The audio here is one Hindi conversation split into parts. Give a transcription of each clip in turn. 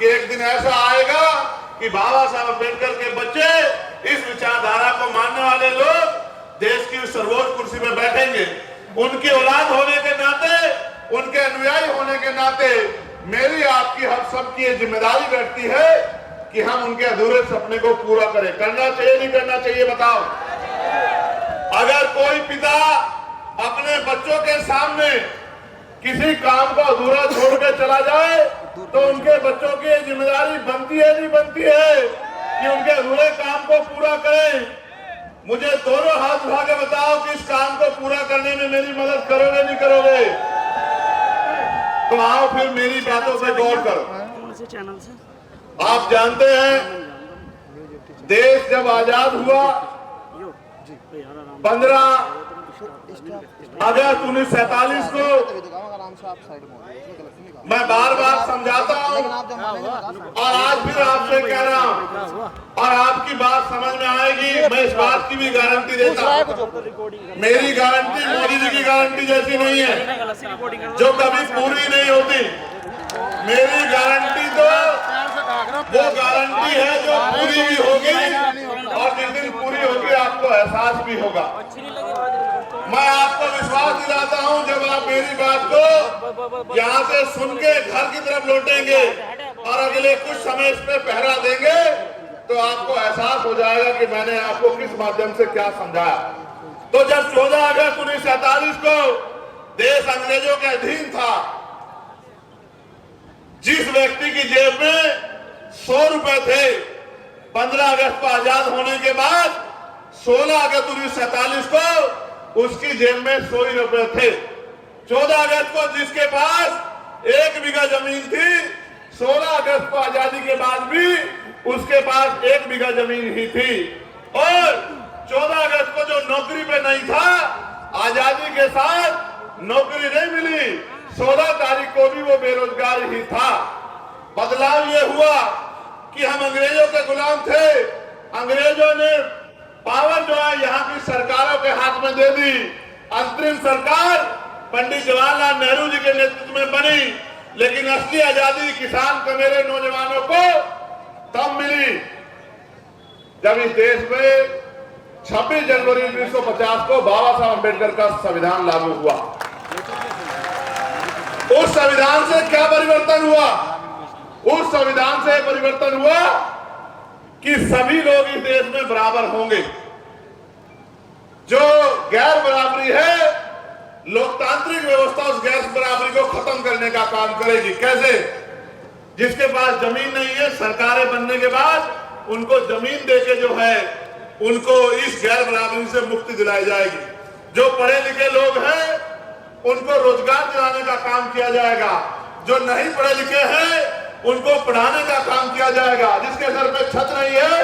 कि एक दिन ऐसा आएगा कि बाबा साहब अम्बेडकर के बच्चे, इस विचारधारा को मानने वाले लोग देश की सर्वोच्च कुर्सी में बैठेंगे। उनकी औलाद होने के नाते, उनके अनुयायी होने के नाते मेरी, आपकी, हम सबकी ये जिम्मेदारी बैठती है कि हम उनके अधूरे सपने को पूरा करें। करना चाहिए नहीं करना चाहिए बताओ? अगर कोई पिता अपने बच्चों के सामने किसी काम को अधूरा छोड़ के चला जाए तो उनके बच्चों की जिम्मेदारी बनती है नहीं बनती है कि उनके अधूरे काम को पूरा करें। मुझे दोनों हाथ उठा के बताओ कि इस काम को पूरा करने में मेरी मदद करोगे नहीं करोगे? तो आओ फिर मेरी बातों पे गौर करो। आप जानते हैं देश जब आजाद हुआ 15 अगस्त 1947 को, मैं बार बार समझाता हूं और आज फिर आपसे कह रहा हूं और आपकी बात समझ में आएगी। मैं इस बात की भी गारंटी देता हूं, मेरी गारंटी मोदी जी की गारंटी जैसी नहीं है जो कभी पूरी नहीं होती। मेरी गारंटी तो वो गारंटी है जो पूरी भी होगी और जिस दिन पूरी होगी आपको एहसास भी होगा। मैं आपको विश्वास दिलाता हूं जब आप मेरी बात को यहाँ से सुन के घर की तरफ लौटेंगे और अगले कुछ समय इस पे पहरा देंगे तो आपको एहसास हो जाएगा कि मैंने आपको किस माध्यम से क्या समझाया। तो जब 14 अगस्त 1947 को देश अंग्रेजों के अधीन था, जिस व्यक्ति की जेब में 100 रुपए थे, 15 अगस्त को आजाद होने के बाद 16 अगस्त 1947 को उसकी जेब में 100 रुपए थे। 14 अगस्त को जिसके पास 1 बीघा जमीन थी, 16 अगस्त को आजादी के बाद भी उसके पास 1 बीघा जमीन ही थी। और 14 अगस्त को जो नौकरी पे नहीं था, आजादी के साथ नौकरी नहीं मिली, 16 तारीख को भी वो बेरोजगार ही था। बदलाव ये हुआ कि हम अंग्रेजों के गुलाम थे। अंग्रेजों ने पावर जो है यहाँ की सरकारों के हाथ में दे दी। अंतरिम सरकार पंडित जवाहरलाल नेहरू जी के नेतृत्व में बनी, लेकिन असली आजादी किसान के मेरे नौजवानों को तब मिली जब इस देश में 26 जनवरी 1950 को बाबा साहब अम्बेडकर का संविधान लागू हुआ। उस संविधान से क्या परिवर्तन हुआ? उस संविधान से परिवर्तन हुआ कि सभी लोग इस देश में बराबर होंगे। जो गैर बराबरी है, लोकतांत्रिक व्यवस्था उस गैर बराबरी को खत्म करने का काम करेगी। कैसे? जिसके पास जमीन नहीं है, सरकारें बनने के बाद उनको जमीन देके जो है उनको इस गैर बराबरी से मुक्ति दिलाई जाएगी। जो पढ़े लिखे लोग हैं उनको रोजगार दिलाने का काम किया जाएगा। जो नहीं पढ़े लिखे हैं उनको पढ़ाने का काम किया जाएगा। जिसके सर पे छत नहीं है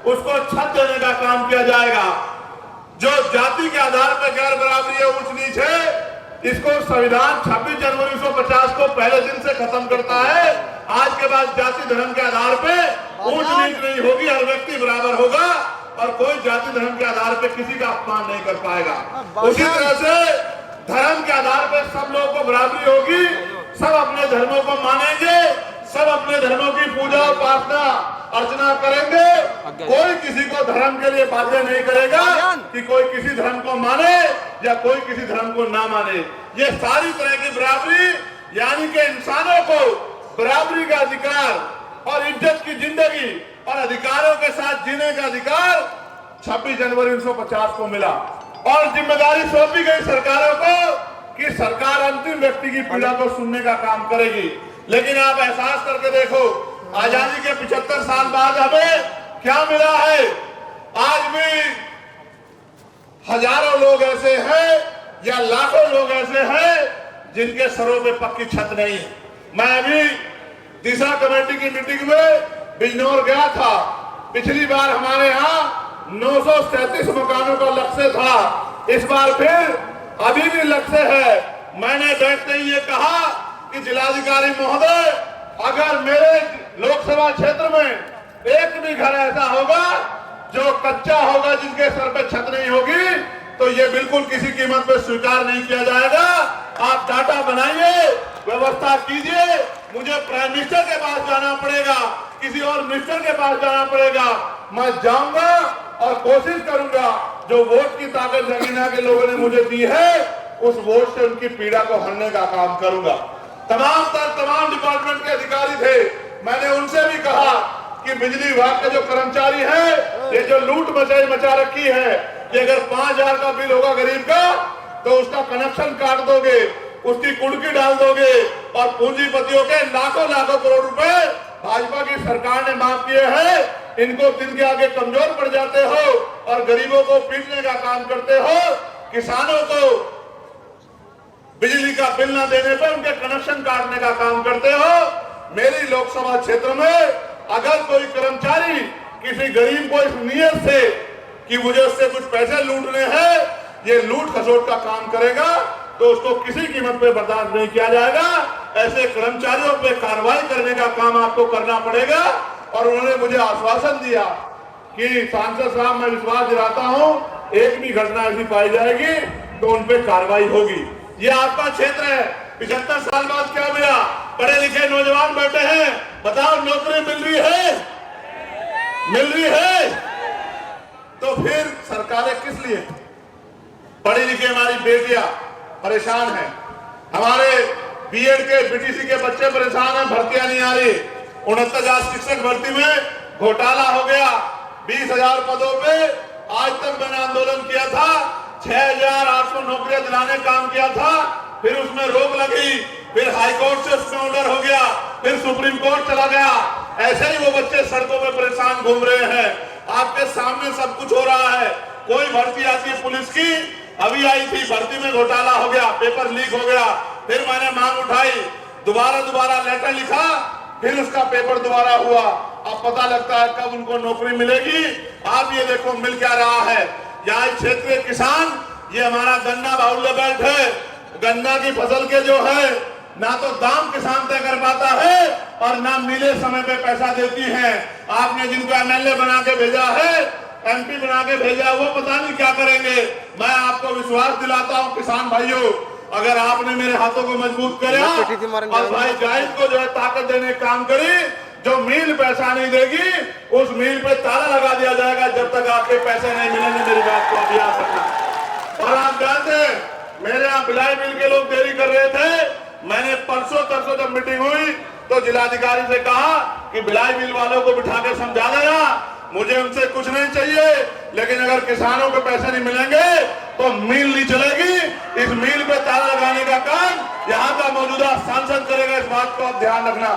उसको छत देने का काम किया जाएगा। जो जाति के आधार पर गैर बराबरी है, ऊंच नीच है, इसको संविधान 26 जनवरी 1950 को पहले दिन से खत्म करता है। आज के बाद जाति धर्म के आधार पे ऊंच नीच नहीं होगी, हर व्यक्ति बराबर होगा और कोई जाति धर्म के आधार पे किसी का अपमान नहीं कर पाएगा। उसी तरह से धर्म के आधार पर सब लोगों को बराबरी होगी, सब अपने धर्मों को मानेंगे, सब अपने धर्मों की पूजा उपासना अर्चना करेंगे। कोई किसी को धर्म के लिए बाध्य नहीं करेगा कि कोई किसी धर्म को माने या कोई किसी धर्म को ना माने। ये सारी तरह की बराबरी, यानी कि इंसानों को बराबरी का अधिकार और इज्जत की जिंदगी और अधिकारों के साथ जीने का अधिकार 26 जनवरी 1950 को मिला। और जिम्मेदारी सौंपी गई सरकारों को कि सरकार अंतिम व्यक्ति की पीड़ा को सुनने का काम करेगी। लेकिन आप एहसास करके देखो, आजादी के 75 साल बाद हमें क्या मिला है? आज भी हजारों लोग ऐसे हैं या लाखों लोग ऐसे हैं जिनके सरों पे पक्की छत नहीं है। मैं अभी दिशा कमेटी की मीटिंग में बिजनौर गया था। पिछली बार हमारे यहाँ 937 मकानों का लक्ष्य था, इस बार फिर अभी भी लक्ष्य है। मैंने बैठते ही ये कहा कि जिलाधिकारी महोदय, अगर मेरे लोकसभा क्षेत्र में एक भी घर ऐसा होगा जो कच्चा होगा, जिनके सर पे छत नहीं होगी, तो ये बिल्कुल किसी कीमत पे स्वीकार नहीं किया जाएगा। आप डाटा बनाइए, व्यवस्था कीजिए। मुझे प्राइम मिनिस्टर के पास जाना पड़ेगा, किसी और मिनिस्टर के पास जाना पड़ेगा, मैं जाऊंगा और कोशिश करूंगा जो वोट की ताकत जमीना के लोगों ने मुझे दी है उस वोट से उनकी पीड़ा को हरने का काम करूंगा। तमाम डिपार्टमेंट के अधिकारी थे, मैंने उनसे भी कहा कि बिजली विभाग के जो कर्मचारी हैं, ये जो लूट मचा रखी है, कि अगर 5,000 का बिल होगा गरीब का तो उसका कनेक्शन काट दोगे, उसकी कुड़की डाल दोगे और पूंजीपतियों के लाखों करोड़ रुपए भाजपा की सरकार ने माफ किए हैं। इनको दिन के आगे कमजोर पड़ जाते हो और गरीबों को पीटने का काम करते हो। किसानों को बिजली का बिल न देने पर उनके कनेक्शन काटने का काम करते हो। मेरी लोकसभा क्षेत्र में अगर कोई कर्मचारी किसी गरीब को इस नियत से कि मुझे उससे कुछ पैसे लूटने हैं, ये लूट खसोट का काम करेगा तो उसको किसी कीमत पे बर्दाश्त नहीं किया जाएगा। ऐसे कर्मचारियों पे कार्रवाई करने का काम आपको करना पड़ेगा। और उन्होंने मुझे आश्वासन दिया कि सांसद साहब, मैं विश्वास दिलाता हूं एक भी घटना ऐसी पाई जाएगी तो उन पे कार्रवाई होगी। ये आपका क्षेत्र है, 75 साल बाद क्या मिला? पढ़े लिखे नौजवान बैठे हैं, बताओ नौकरी मिल रही है? मिल रही है? तो फिर सरकारें किस लिए? पढ़ी लिखी हमारी बेटियां परेशान हैं, हमारे बीएड के बीटीसी के बच्चे परेशान हैं, भर्तियां नहीं आ रही। 69,000 शिक्षक भर्ती में घोटाला हो गया, 20,000 पदों पे आज तक मैंने आंदोलन किया था, 6,800 नौकरियां दिलाने काम किया था, फिर उसमें रोक लगी, फिर हाईकोर्ट से उसमें ऑर्डर हो गया, फिर सुप्रीम कोर्ट चला गया। ऐसे ही वो बच्चे सड़कों में परेशान घूम रहे हैं। आपके सामने सब कुछ हो रहा है। कोई भर्ती आती है पुलिस की, अभी आई थी, भर्ती में घोटाला हो गया, पेपर लीक हो गया, फिर मैंने मांग उठाई, दोबारा लेटर लिखा, फिर उसका पेपर दोबारा हुआ। अब पता लगता है कब उनको नौकरी मिलेगी। आप ये देखो मिल क्या रहा है। यहाँ क्षेत्रीय किसान, ये हमारा गन्ना बाहुल्य बेल्ट है, गन्ना की फसल के जो है ना तो दाम किसान तय कर पाता है और ना मिले समय पे पैसा देती है। आपने जिनको एमएलए बना के भेजा है, एमपी बना के भेजा, वो पता नहीं क्या करेंगे। मैं आपको विश्वास दिलाता हूं किसान भाइयों, अगर आपने मेरे हाथों को मजबूत किया और भाई जायद को जो है ताकत देने काम करी, जो मील पैसा नहीं देगी उस मील पे ताला लगा दिया जाएगा जब तक आपके पैसे नहीं मिलेंगे। मेरी बात को अभी याद रखना। और आप जानते हैं मेरे यहाँ भिलाई मिल के लोग देरी कर रहे थे। मैंने परसों जब मीटिंग हुई तो जिलाधिकारी से कहा कि भिलाई मिल वालों को बिठा के समझा देना, मुझे उनसे कुछ नहीं चाहिए, लेकिन अगर किसानों को पैसे नहीं मिलेंगे तो मिल नहीं चलेगी। इस मिल पे ताला लगाने का काम यहाँ का मौजूदा सांसद करेगा, इस बात को आप ध्यान रखना।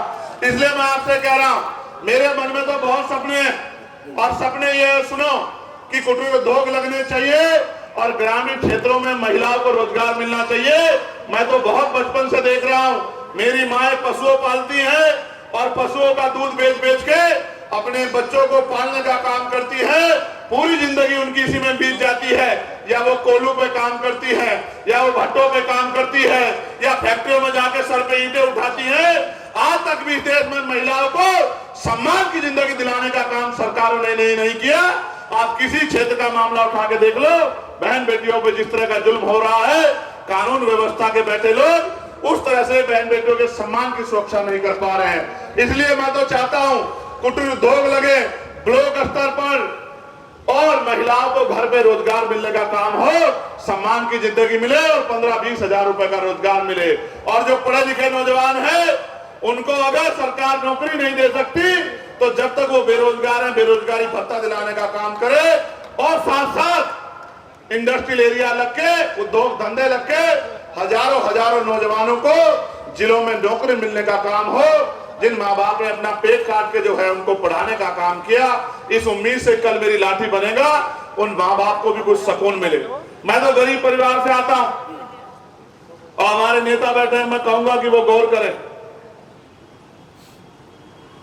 इसलिए मैं आपसे कह रहा हूँ, मेरे मन में तो बहुत सपने हैं और सपने ये सुनो कि कुटीर उद्योग लगने चाहिए और ग्रामीण क्षेत्रों में महिलाओं को रोजगार मिलना चाहिए। मैं तो बहुत बचपन से देख रहा हूँ, मेरी माएं पशुओं पालती हैं और पशुओं का दूध बेच के अपने बच्चों को पालने का काम करती है। पूरी जिंदगी उनकी इसी में बीत जाती है, या वो कोल्हू पे काम करती है, या वो भट्टों पे काम करती है, या फैक्ट्रियों में जाके सर पे ईंटें उठाती है। आज तक भी इस देश में महिलाओं को सम्मान की जिंदगी दिलाने का काम सरकारों ने नहीं किया। आप किसी क्षेत्र का मामला उठा के देख लो, बहन बेटियों पे जिस तरह का जुल्म हो रहा है, कानून व्यवस्था के बैठे लोग उस तरह से बहन बेटियों के सम्मान की सुरक्षा नहीं कर पा रहे हैं। इसलिए मैं तो चाहता हूं कुटीर उद्योग लगे ब्लॉक स्तर पर और महिलाओं को घर पे रोजगार मिलने का काम हो, सम्मान की जिंदगी मिले और 15-20 हजार रुपए का रोजगार मिले। और जो पढ़े लिखे नौजवान हैं उनको अगर सरकार नौकरी नहीं दे सकती तो जब तक वो बेरोजगार हैं बेरोजगारी भत्ता दिलाने का काम करे और साथ साथ इंडस्ट्रियल एरिया लग के, उद्योग धंधे लग के हजारों नौजवानों को जिलों में नौकरी मिलने का काम हो। जिन माँ बाप ने अपना पेट काट के जो है उनको पढ़ाने का काम किया, इस उम्मीद से कल मेरी लाठी बनेगा, उन माँ बाप को भी कुछ सुकून मिले। मैं तो गरीब परिवार से आता हूं और हमारे नेता बैठे हैं, मैं कहूंगा कि वो गौर करें।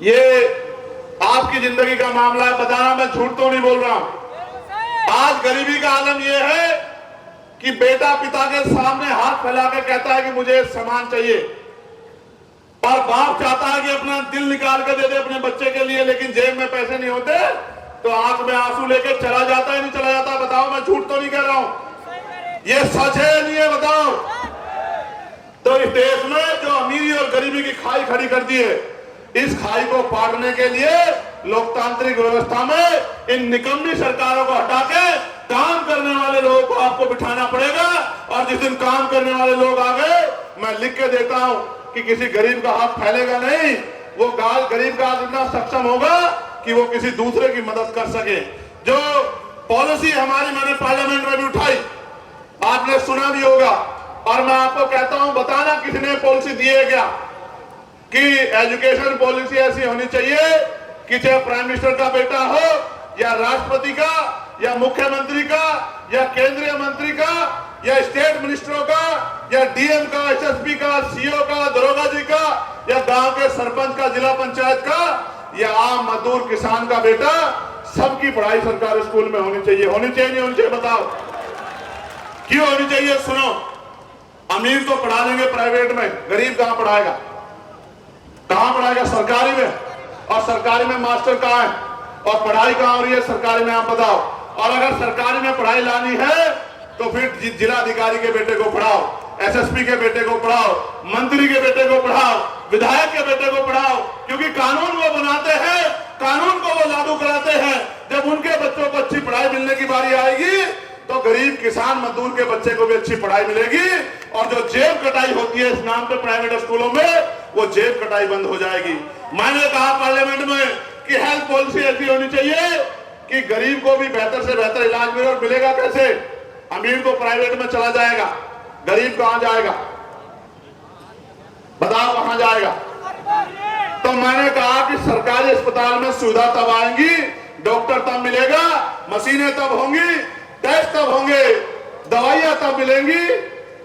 ये आपकी जिंदगी का मामला है, बताना, मैं झूठ तो नहीं बोल रहा हूं। आज गरीबी का आलम यह है कि बेटा पिता के सामने हाथ फैला के कहता है कि मुझे सामान चाहिए, और बाप चाहता है कि अपना दिल निकाल के दे दे अपने बच्चे के लिए, लेकिन जेब में पैसे नहीं होते तो आंख में आंसू लेके चला जाता है, नहीं चला जाता? बताओ, मैं झूठ तो नहीं कह रहा हूं। ये सच है नहीं है बताओ? तो इस देश में जो अमीरी और गरीबी की खाई खड़ी कर दी है, इस खाई को पाटने के लिए लोकतांत्रिक व्यवस्था में इन निकम्मी सरकारों को हटा के काम करने वाले लोगों को आपको बिठाना पड़ेगा। और जिस दिन काम करने वाले लोग आ गए, मैं लिख के देता हूं कि किसी गरीब का हाथ फैलेगा नहीं। वो गरीब का हाथ इतना सक्षम होगा कि वो किसी दूसरे की मदद कर सके। जो पॉलिसी हमारी मैंने पार्लियामेंट में भी उठाई, आपने सुना भी होगा, और मैं आपको कहता हूं, बताना किसने पॉलिसी दी है क्या? कि एजुकेशन पॉलिसी ऐसी होनी चाहिए कि चाहे प्राइम मिनिस्टर का बेटा हो, या राष्ट्रपति का, या मुख्यमंत्री का, या केंद्रीय मंत्री का, या स्टेट मिनिस्टरों का, या डीएम का, एसएसपी का, सीओ का, दरोगा जी का, या गांव के सरपंच का, जिला पंचायत का, या आम मजदूर किसान का बेटा, सबकी पढ़ाई सरकारी स्कूल में होनी चाहिए। होनी चाहिए नहीं होनी चाहिए बताओ? क्यों होनी चाहिए? सुनो, अमीर तो पढ़ा देंगे प्राइवेट में, गरीब कहां पढ़ाएगा? कहां पढ़ाएगा? सरकारी में। और सरकारी में मास्टर कहां है? और पढ़ाई कहां हो रही है सरकारी में? आप बताओ। और अगर सरकारी में पढ़ाई लानी है तो फिर जिला अधिकारी के बेटे को पढ़ाओ, एसएसपी के बेटे को पढ़ाओ, मंत्री के बेटे को पढ़ाओ, विधायक के बेटे को पढ़ाओ, क्योंकि कानून वो बनाते हैं, कानून को वो लागू कराते हैं। जब उनके बच्चों को अच्छी पढ़ाई मिलने की बारी आएगी तो गरीब किसान मजदूर के बच्चे को भी अच्छी पढ़ाई मिलेगी। और जो जेब कटाई होती है इस नाम पे प्राइवेट स्कूलों में, वो जेब कटाई बंद हो जाएगी। मैंने कहा पार्लियामेंट में कि हेल्थ पॉलिसी ऐसी होनी चाहिए कि गरीब को भी बेहतर से बेहतर इलाज मिले। और मिलेगा कैसे? अमीर तो प्राइवेट में चला जाएगा, गरीब कहां जाएगा? बताओ कहां जाएगा? तो मैंने कहा कि सरकारी अस्पताल में सुविधा तब आएंगी, डॉक्टर तब मिलेगा, मशीनें तब होंगी, टेस्ट तब होंगे, दवाइयां तब मिलेंगी,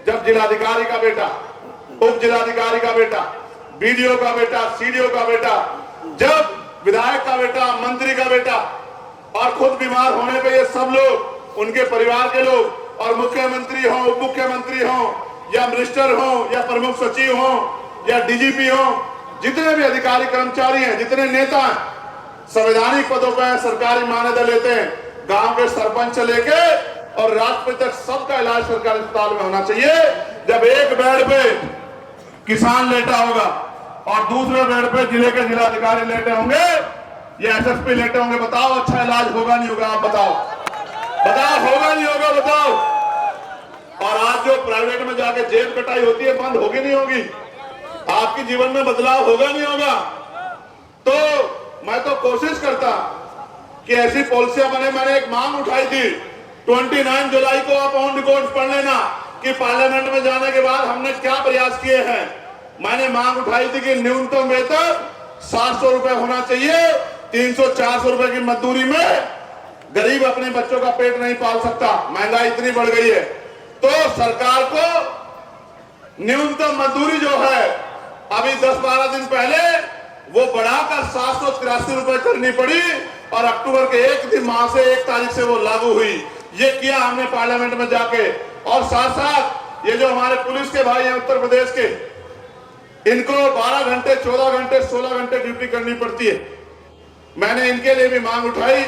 जब जिलाधिकारी का बेटा, उप जिलाधिकारी का बेटा, बीडीओ का बेटा, सीडीओ का बेटा, जब विधायक का बेटा, मंत्री का बेटा, और खुद बीमार होने पे ये सब लोग, उनके परिवार के लोग, और मुख्यमंत्री हो, उप मुख्यमंत्री हो, या मिनिस्टर हो, या प्रमुख सचिव हो, या डीजीपी हो, जितने भी अधिकारी कर्मचारी हैं, जितने नेता हैं, संवैधानिक पदों पर सरकारी मान्यता लेते हैं, गांव के सरपंच से लेके और राष्ट्रपति तक सबका इलाज सरकारी अस्पताल में होना चाहिए। जब एक बेड पे किसान लेटा होगा और दूसरे बेड पे जिले के जिलाधिकारी लेटे होंगे या एसएसपी लेटे होंगे, बताओ अच्छा इलाज होगा नहीं होगा? आप बताओ, बताओ होगा नहीं होगा? बताओ। और आज जो प्राइवेट में जाके जेब कटाई होती है, बंद होगी नहीं होगी? आपके जीवन में बदलाव होगा नहीं होगा? तो मैं तो कोशिश करता कि ऐसी पॉलिसियां बने। मैंने एक मांग उठाई थी, 29 जुलाई को आप ऑन रिकॉर्ड पढ़ लेना कि पार्लियामेंट में जाने के बाद हमने क्या प्रयास किए हैं। मैंने मांग उठाई थी कि न्यूनतम वेतन 700 रुपए होना चाहिए। 300-400 रुपए की मजदूरी में गरीब अपने बच्चों का पेट नहीं पाल सकता, महंगाई इतनी बढ़ गई है। तो सरकार को न्यूनतम मजदूरी जो है अभी 10-12 दिन पहले वो बढ़ाकर 783 रुपए करनी पड़ी, और अक्टूबर के 1 माह से 1 तारीख से वो लागू हुई। ये किया हमने पार्लियामेंट में जाके। और साथ साथ ये जो हमारे पुलिस के भाई हैं उत्तर प्रदेश के, इनको 12 घंटे, 14 घंटे, 16 घंटे ड्यूटी करनी पड़ती है। मैंने इनके लिए भी मांग उठाई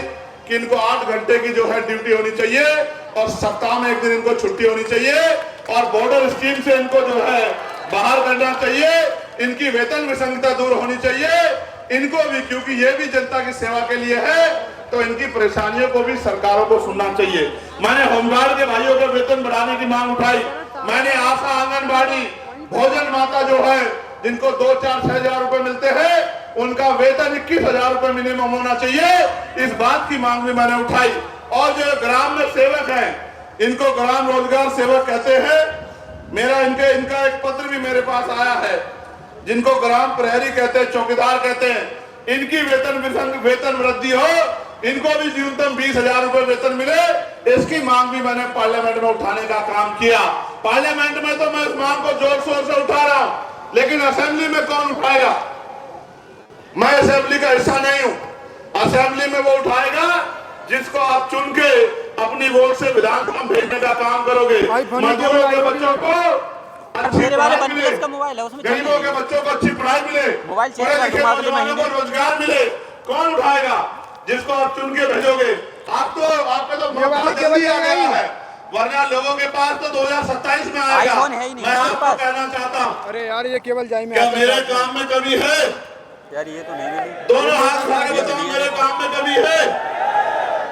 कि इनको 8 घंटे की जो है ड्यूटी होनी चाहिए, और सप्ताह में 1 दिन इनको छुट्टी होनी चाहिए, और बॉर्डर स्कीम से इनको जो है बाहर करना चाहिए। इनकी वेतन विसंगता दूर होनी चाहिए इनको भी, क्योंकि ये भी जनता की सेवा के लिए है, तो इनकी परेशानियों को भी सरकारों को सुनना चाहिए। मैंने होमगार्ड के भाइयों का वेतन बढ़ाने की मांग उठाई। मैंने आशा, आंगनबाड़ी, भोजन माता जो है, जिनको 2-4-6 हजार रुपए मिलते हैं, उनका वेतन 21,000 रुपए मिनिमम होना चाहिए। इस बात की मांग भी मैंने उठाई। और जो ग्राम में सेवक हैं, इनको ग्राम रोजगार सेवक कहते हैं। इनका एक पत्र भी मेरे पास आया है, जिनको ग्राम प्रहरी कहते हैं, चौकीदार कहते हैं। इनकी वेतन वृद्धि हो, इनको भी न्यूनतम 20,000 रुपए वेतन मिले, इसकी मांग भी मैंने पार्लियामेंट में उठाने का काम किया। पार्लियामेंट में तो मैं इस मांग को जोर शोर से उठा रहा हूं, लेकिन असेंबली में कौन उठाएगा? मैं असेंबली का हिस्सा नहीं हूं। असेंबली में वो उठाएगा जिसको आप चुन के अपनी वोट से विधानसभा भेजने का काम करोगे। मजदूरों के बच्चों को अच्छी पढ़ाई मिले, गरीबों के बच्चों को अच्छी पढ़ाई मिले, पढ़े लिखे नौजवानों को रोजगार मिले, कौन उठाएगा? जिसको आप चुन के भेजोगे। आप पे तो जल्दी आ गया है, वरना लोगों के पास तो 2027 में आएगा। आईफोन है ही नहीं मैं हमारे आपको पास। कहना चाहता हूँ, अरे यार ये केवल जाई में क्या आता है। मेरे काम में कभी है? यार ये तो नहीं मिली। दोनों हाथ उठा के बताओ, मेरे काम में कभी है?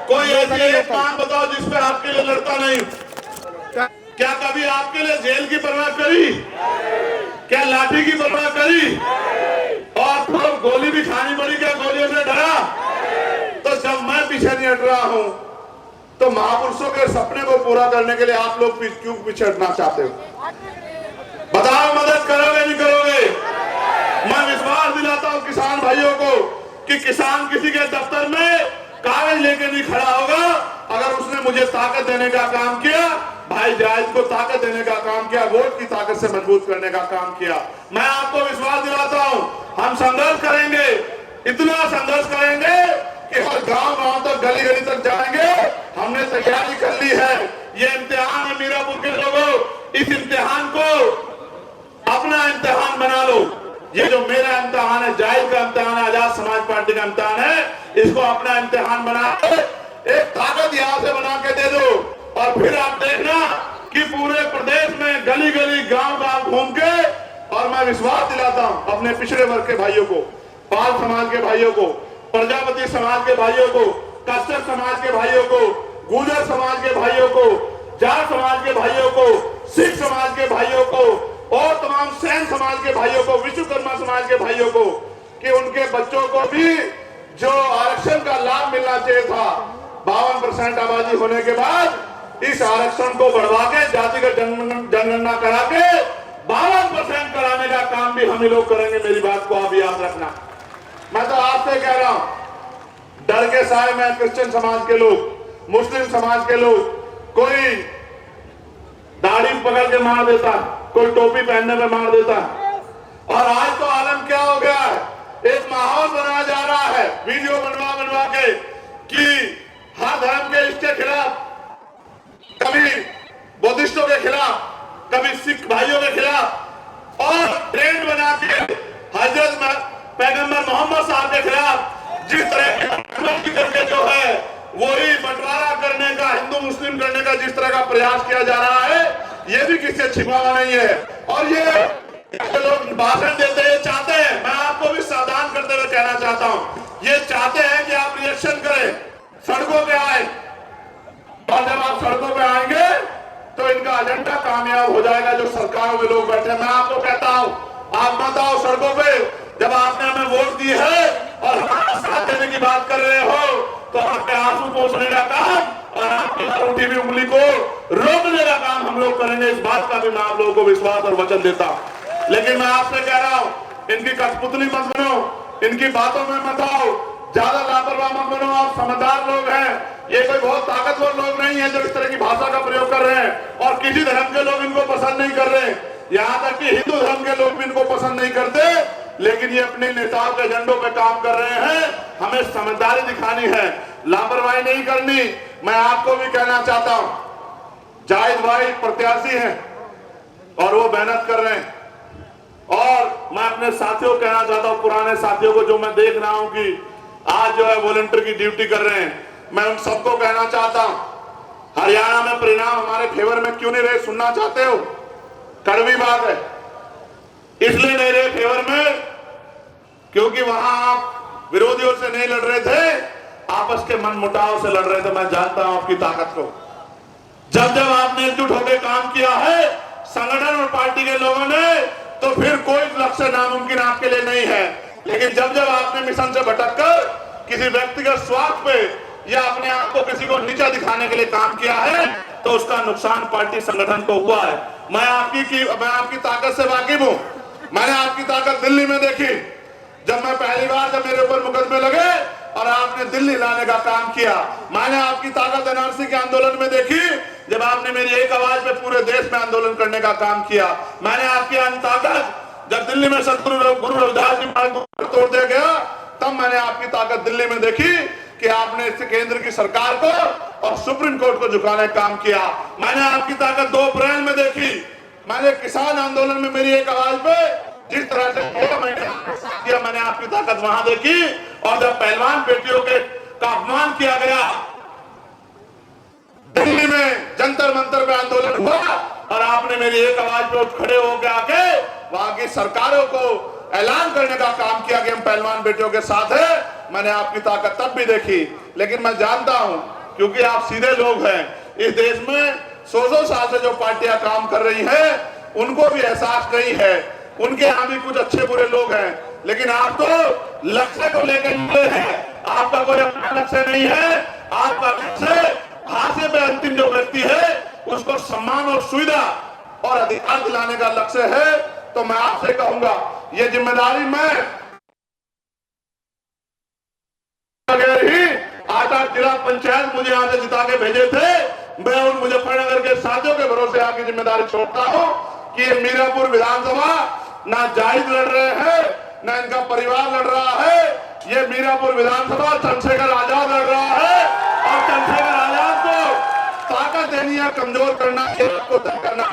कोई ऐसी एक काम बताओ जिसपे आपके लिए लड़ता नहीं। क्या कभी आपके लिए जेल की परवाह करी? क्या लाठी की परवाह करी? और तो गोली भी खानी पड़ी, क्या गोलियों से डरा? तो जब मैं पीछे नहीं हट रहा हूं, तो महापुरुषों के सपने को पूरा करने के लिए आप लोग क्यों पीछे हटना चाहते हो? बताओ, मदद करोगे नहीं करोगे? मैं विश्वास दिलाता हूं किसान भाइयों को कि किसान किसी के दफ्तर में कागज लेके नहीं खड़ा होगा। अगर उसने मुझे ताकत देने का काम किया, भाई जायद को ताकत देने का काम किया, वोट की ताकत से मजबूत करने का काम किया, मैं आपको विश्वास दिलाता हूं हम संघर्ष करेंगे, इतना संघर्ष करेंगे कि हर गांव तक, गली गली तक जाएंगे। हमने तैयारी कर ली है। ये इम्तिहान है मीरापुर के लोगों, इस इम्तिहान को अपना इम्तिहान बना लो। ये जो मेरा इम्तिहान है, जायद का इम्तिहान है, आजाद समाज पार्टी का इम्तिहान है, इसको अपना इम्तिहान बना के एक ताकत यहां से बना के दे दो। और फिर आप देखना कि पूरे प्रदेश में गली गली गांव गांव घूम के, और मैं विश्वास दिलाता हूं अपने पिछड़े वर्ग के भाइयों को, पाल समाज के भाइयों को, प्रजापति समाज के भाइयों को, कश्यप समाज के भाइयों को, गुर्जर समाज के भाइयों को, जाट समाज के भाइयों को, सिख समाज के भाइयों को, और तमाम सैन समाज के भाइयों को, विश्वकर्मा समाज के भाइयों को, कि उनके बच्चों को भी जो आरक्षण का लाभ मिलना चाहिए था, 52% आबादी होने के बाद इस आरक्षण को बढ़वा के जातिगत जनगणना करा के 52% कराने का काम भी हम ही लोग करेंगे। मेरी बात को आप याद रखना। मैं तो आपसे कह रहा हूं, डर के साए में क्रिश्चियन समाज के लोग, मुस्लिम समाज के लोग, कोई दाढ़ी पकड़ के मार देता, कोई टोपी पहनने में मार देता। और आज तो आलम क्या हो गया है, एक माहौल बनाया जा रहा है वीडियो बनवा बनवा के कि हर धर्म के इसके खिलाफ, कभी बुद्धिस्टों के खिलाफ, कभी सिख भाइयों के खिलाफ, और ट्रेंड बना के हजरत पैगंबर मोहम्मद साहब के खिलाफ जिस तरह करके जो है वही बंटवारा करने का, हिंदू मुस्लिम करने का जिस तरह का प्रयास किया जा रहा है, ये भी किससे छिपा हुआ नहीं है। और ये लोग भाषण देते हैं, चाहते हैं, मैं आपको भी सावधान करते हुए कहना चाहता हूं, ये चाहते हैं कि आप रिएक्शन करें, सड़कों पे आए, और जब आप सड़कों पे आएंगे तो इनका एजेंडा कामयाब हो जाएगा। जो सरकारों में लोग बैठे, मैं आपको कहता हूं, आप मत आओ सड़कों पे। जब आपने हमें वोट दी है और हमारा साथ देने की बात कर रहे हो, तो आपके आंसू पोंछने का काम और आपकी उठी हुई उंगली को रोकने का काम हम लोग करेंगे। इस बात का भी मैं आप लोगों को विश्वास और वचन देता हूं। लेकिन मैं आपसे कह रहा हूं, इनकी कठपुतली मत बनो, इनकी बातों में मत आओ, ज्यादा लापरवाह मत बनो। आप समझदार लोग हैं, ये कोई बहुत ताकतवर लोग नहीं है जो इस तरह की भाषा का प्रयोग कर रहे हैं। और किसी धर्म के लोग इनको पसंद नहीं कर रहे, यहाँ तक कि हिंदू धर्म के लोग भी इनको पसंद नहीं करते, लेकिन ये अपने नेताओं के एजेंडों पे काम कर रहे हैं। हमें समझदारी दिखानी है, लापरवाही नहीं करनी। मैं आपको भी कहना चाहता हूं, जाहिद भाई प्रत्याशी हैं और वो मेहनत कर रहे हैं। और मैं अपने साथियों को कहना चाहता हूं, पुराने साथियों को जो मैं देख रहा हूं कि आज जो है वॉलंटियर की ड्यूटी कर रहे हैं, मैं उन सबको कहना चाहता हूं, हरियाणा में परिणाम हमारे फेवर में क्यों नहीं रहे? सुनना चाहते हो? कड़वी बात है, इसलिए नहीं रहे फेवर में क्योंकि वहां आप विरोधियों से नहीं लड़ रहे थे, आपस के मन मुटाव से लड़ रहे थे। मैं जानता हूं आपकी ताकत को। जब जब आपने एकजुट होकर काम किया है संगठन और पार्टी के लोगों ने, तो फिर कोई लक्ष्य नामुमकिन आपके लिए नहीं है। लेकिन जब जब आपने मिशन से भटककर किसी व्यक्तिगत स्वार्थ पे या अपने आप को किसी को नीचा दिखाने के लिए काम किया है, तो उसका नुकसान पार्टी संगठन को हुआ है। मैं आपकी ताकत से वाकिफ हूं। मैंने आपकी ताकत दिल्ली में देखी, जब मैं पहली बार जब मेरे ऊपर मुकदमे लगे और आपने दिल्ली लाने का काम किया। मैंने आपकी ताकत एनआरसी के आंदोलन में देखी, जब आपने मेरी एक आवाज में पूरे देश में आंदोलन करने का काम किया। मैंने आपकी ताकत जब दिल्ली में सतगुरु गुरु रविदास जी मार्ग तोड़ दिया गया, तब मैंने आपकी ताकत दिल्ली में देखी कि आपने इस केंद्र की सरकार को और सुप्रीम कोर्ट को झुकाने का काम किया। मैंने आपकी ताकत 2 अप्रैल में देखी। मैंने किसान आंदोलन में मेरी एक आवाज पे जिस तरह से मैंने आपकी ताकत वहां देखी। और जब पहलवान बेटियों का अपमान किया गया दिल्ली में, जंतर मंतर पे आंदोलन हुआ और आपने मेरी एक आवाज पे उठ खड़े होकर आके वहां की सरकारों को ऐलान करने का काम किया कि हम पहलवान बेटियों के साथ है। मैंने आपकी ताकत तब भी देखी, लेकिन मैं जानता हूं क्योंकि आप सीधे लोग हैं, इस देश में 100 साल से जो पार्टियां काम कर रही हैं उनको भी एहसास नहीं है। उनके यहाँ भी कुछ अच्छे बुरे लोग हैं, लेकिन आप तो लक्ष्य को लेकर निकले हैं। आपका कोई अपना लक्ष्य नहीं है। आपका लक्ष्य हाशिए पे अंतिम जो व्यक्ति है उसको सम्मान और सुविधा और अधिकार दिलाने का लक्ष्य है। तो मैं आपसे कहूंगा ये जिम्मेदारी मैं ही 8 जिला पंचायत मुझे यहाँ से जिता के भेजे थे, मैं उन मुजफ्फरनगर के साथियों के भरोसे आपकी जिम्मेदारी छोड़ता हूँ कि ये मीरापुर विधानसभा ना जाहिद लड़ रहे हैं ना इनका परिवार लड़ रहा है। ये मीरापुर विधानसभा चंद्रशेखर आजाद लड़ रहा है और चंद्रशेखर आजाद को ताकत देनी है, कमजोर करना, आपको तय करना।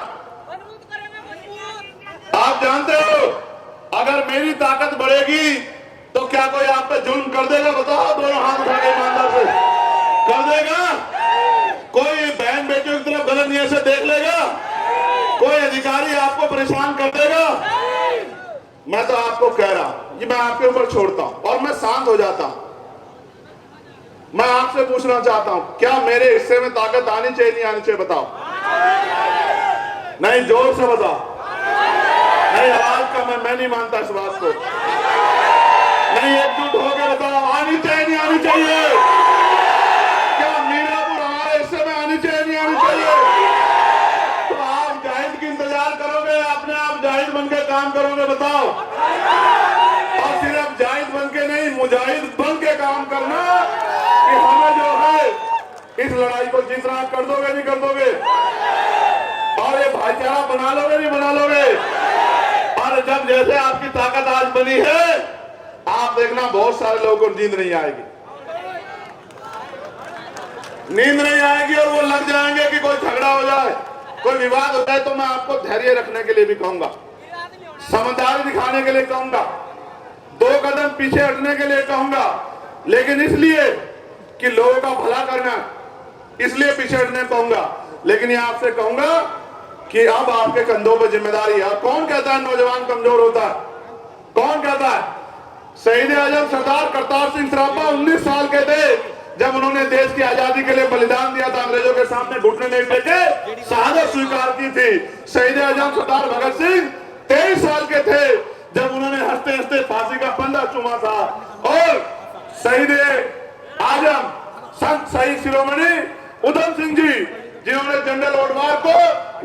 आप जानते हो अगर मेरी ताकत बढ़ेगी तो क्या कोई आप पे जुल्म कर देगा? बताओ, दोनों हाथ उठा के ईमानदार से कर देगा? कोई बहन बेटियों की तरफ गलत नियत से देख लेगा? कोई अधिकारी आपको परेशान कर देगा? मैं तो आपको कह रहा हूं, ये मैं आपके ऊपर छोड़ता हूं और मैं शांत हो जाता हूं। मैं आपसे पूछना चाहता हूं, क्या मेरे हिस्से में ताकत आनी चाहिए नहीं आनी चाहिए? बताओ। नहीं, जोर से बताओ। नहीं, आवाज का मैं नहीं मानता इस बात को। नहीं, एकजुट होकर बताओ, आनी चाहिए नहीं आनी चाहिए? क्या मीरापुर हमारे हिस्से में आनी चाहिए नहीं आनी चाहिए? तो आप जाहिद की इंतजार करोगे, अपने आप जाहिद बन के काम करोगे? बताओ। और सिर्फ जाहिद बन के नहीं, मुजाहिद बन के काम करना कि हमें जो है इस लड़ाई को जीतना। कर दोगे नहीं कर दोगे? और ये भाईचारा बना लोगे नहीं बना लोगे? और जब जैसे आपकी ताकत आज बनी है, आप देखना बहुत सारे लोगों को नींद नहीं आएगी, नींद नहीं आएगी और वो लग जाएंगे कि कोई झगड़ा हो जाए, कोई विवाद हो जाए। तो मैं आपको धैर्य रखने के लिए भी कहूंगा, समझदारी दिखाने के लिए कहूंगा, 2 कदम पीछे हटने के लिए कहूंगा, लेकिन इसलिए कि लोगों का भला करना, इसलिए पीछे हटने कहूंगा। लेकिन ये आपसे कहूंगा कि अब आपके कंधों पर जिम्मेदारी है। कौन कहता है नौजवान कमजोर होता है? कौन कहता है? शहीद आजम सरदार करतार सिंह सराभा 19 साल के थे जब उन्होंने देश की आजादी के लिए बलिदान दिया था। अंग्रेजों के सामने घुटने नहीं टेके, शहादत स्वीकार की थी। शहीद आजम सरदार भगत सिंह 23 साल के थे जब उन्होंने हंसते हंसते फांसी का फंदा चूमा था। और शहीद आजम संत शहीद शिरोमणि उधम सिंह जी, जिन्होंने जनरल ओडवार को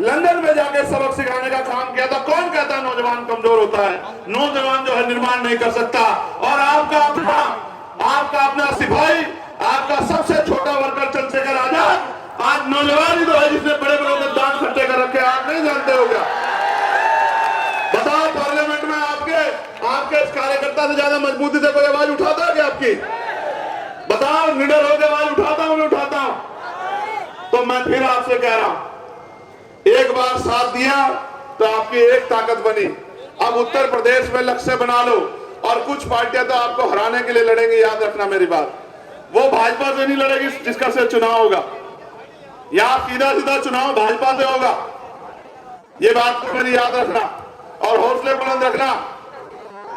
लंदन में जाके सबक सिखाने का काम किया था। कौन कहता है नौजवान कमजोर होता है? नौजवान जो है निर्माण नहीं कर सकता। और आपका अपना सिपाही, आपका सबसे छोटा वर्कर चंद्रशेखर आजाद आज नौजवान ही तो है जिसने बड़े बड़े दान इकट्ठे कर रखे। आप नहीं जानते हो क्या? बताओ, पार्लियामेंट में आपके इस कार्यकर्ता से ज्यादा मजबूती से कोई आवाज उठाता है क्या आपकी? बताओ, निडर होकर आवाज उठाता हूं, नहीं उठाता हूं? तो मैं फिर आपसे कह रहा हूं, एक बार साथ दिया तो आपकी एक ताकत बनी। अब उत्तर प्रदेश में लक्ष्य बना लो और कुछ पार्टियां तो आपको हराने के लिए लड़ेंगी। याद रखना मेरी बात, वो भाजपा से नहीं लड़ेगी जिसका से चुनाव होगा। यहां सीधा सीधा चुनाव भाजपा से होगा। ये बात को मेरी याद रखना और हौसले बुलंद रखना,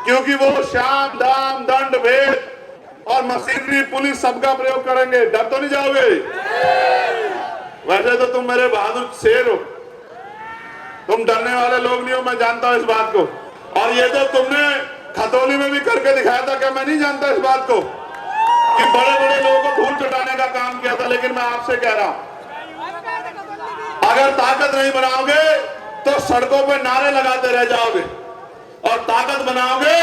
क्योंकि वो शाम दाम दंड भेद और मशीनरी पुलिस सबका प्रयोग करेंगे। डर तो नहीं जाओगे? वैसे तो तुम मेरे बहादुर शेर हो, तुम डरने वाले लोग नहीं हो, मैं जानता हूं इस बात को। और ये तो तुमने खतौली में भी करके दिखाया था। क्या मैं नहीं जानता इस बात को कि बड़े बड़े लोगों को धूल चटाने का काम किया था? लेकिन मैं आपसे कह रहा हूं, अगर ताकत नहीं बनाओगे तो सड़कों पर नारे लगाते रह जाओगे, और ताकत बनाओगे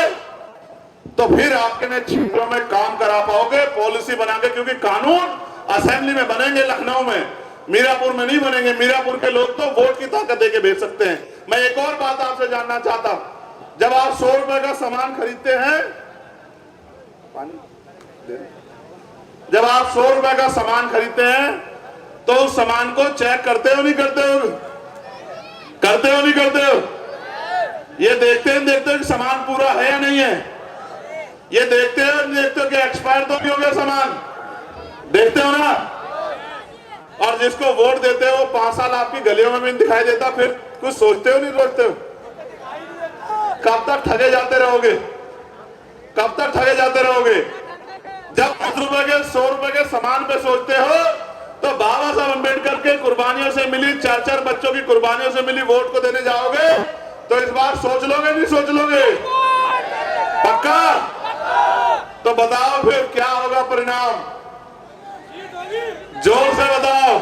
तो फिर आपके क्षेत्रों में काम करा पाओगे, पॉलिसी बनाओगे। क्योंकि कानून असेंबली में बनेंगे, लखनऊ में, मीरापुर में नहीं बनेंगे। मीरापुर के लोग तो वोट की ताकत देके भेज सकते हैं। मैं एक और बात आपसे जानना चाहता हूं, जब आप 100 रुपए का सामान खरीदते हैं, जब आप 100 रुपए का सामान खरीदते हैं तो उस सामान को चेक करते हो नहीं करते हो? करते हो नहीं करते हो? ये देखते हो कि सामान पूरा है या नहीं है? ये देखते हो कि एक्सपायर तो नहीं हो गया सामान? देखते हो ना? और जिसको वोट देते हो 5 साल आपकी गलियों में भी नहीं दिखाई देता, फिर कुछ सोचते हो नहीं सोचते हो? कब तक ठगे जाते रहोगे? कब तक ठगे जाते रहोगे? जब 10 रुपए के 100 रुपए के सामान पे सोचते हो तो बाबा साहब अम्बेडकर के कुर्बानियों से मिली 4-4 बच्चों की कुर्बानियों से मिली वोट को देने जाओगे तो इस बार सोच लोगे नहीं सोच लोगे? पक्का? तो बताओ फिर क्या होगा परिणाम? जोर से बताओ,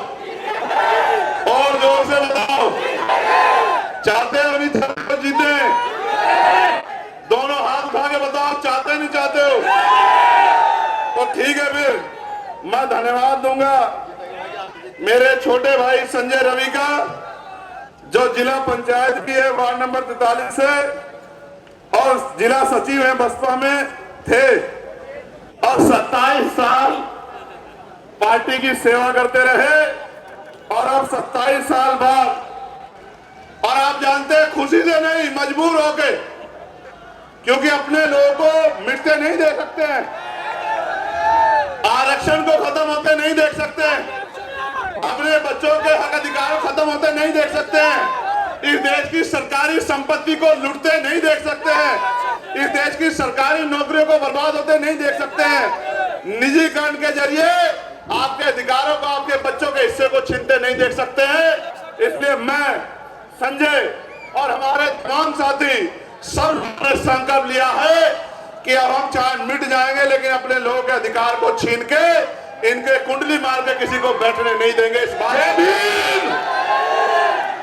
और जोर से बताओ। चाहते हो नहीं चाहते जीते? दोनों हाथ उठा के बताओ, चाहते नहीं चाहते हो? तो ठीक है, फिर मैं धन्यवाद दूंगा मेरे छोटे भाई संजय रवि का, जो जिला पंचायत की है वार्ड नंबर 43 से और जिला सचिव है बसपा में थे और 27 साल पार्टी की सेवा करते रहे और अब 27 साल बाद, और आप जानते हैं खुशी से नहीं, मजबूर होके, क्योंकि अपने लोगों को मिटते नहीं देख सकते हैं, आरक्षण को खत्म होते नहीं देख सकते हैं, अपने बच्चों के हक अधिकार खत्म होते नहीं देख सकते हैं, इस देश की सरकारी संपत्ति को लूटते नहीं देख सकते हैं, इस देश की सरकारी नौकरियों को बर्बाद होते नहीं देख सकते हैं, निजीकरण के जरिए आपके अधिकारों को, आपके बच्चों के हिस्से को छीनते नहीं देख सकते हैं। इसलिए मैं, संजय और हमारे तमाम साथी सब ने संकल्प लिया है कि अब हम चाहे मिट जाएंगे लेकिन अपने लोगों के अधिकार को छीन के इनके कुंडली मार के किसी को बैठने नहीं देंगे। इस बारे में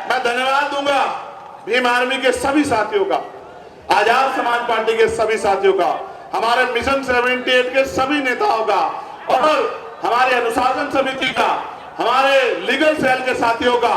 मैं धन्यवाद दूंगा भीम आर्मी के सभी साथियों का, आजाद समाज पार्टी के सभी साथियों का, हमारे मिशन 78 के सभी नेताओं का और हमारे अनुशासन समिति का, हमारे लीगल सेल के साथियों का,